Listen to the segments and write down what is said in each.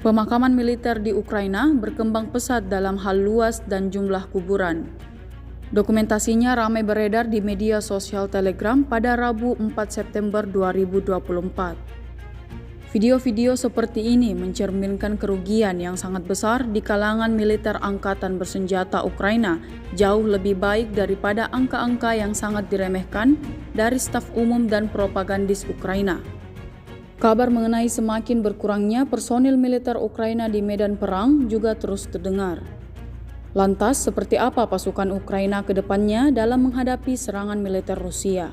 Pemakaman militer di Ukraina berkembang pesat dalam hal luas dan jumlah kuburan. Dokumentasinya ramai beredar di media sosial Telegram pada Rabu 4 September 2024. Video-video seperti ini mencerminkan kerugian yang sangat besar di kalangan militer angkatan bersenjata Ukraina, jauh lebih baik daripada angka-angka yang sangat diremehkan dari staf umum dan propagandis Ukraina. Kabar mengenai semakin berkurangnya personil militer Ukraina di medan perang juga terus terdengar. Lantas, seperti apa pasukan Ukraina ke depannya dalam menghadapi serangan militer Rusia?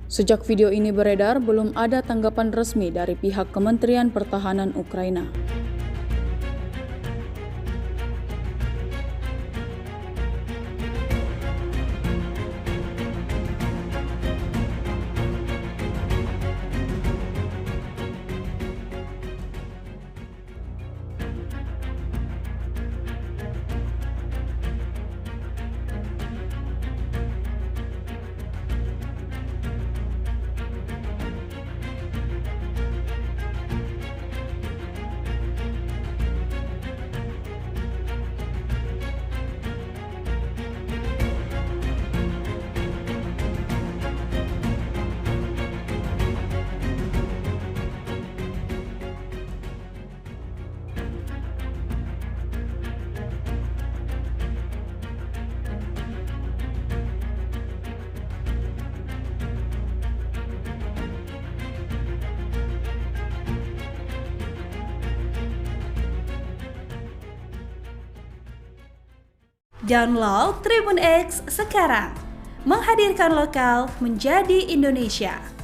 Sejak video ini beredar, belum ada tanggapan resmi dari pihak Kementerian Pertahanan Ukraina. Download Tribun X sekarang, menghadirkan lokal menjadi Indonesia.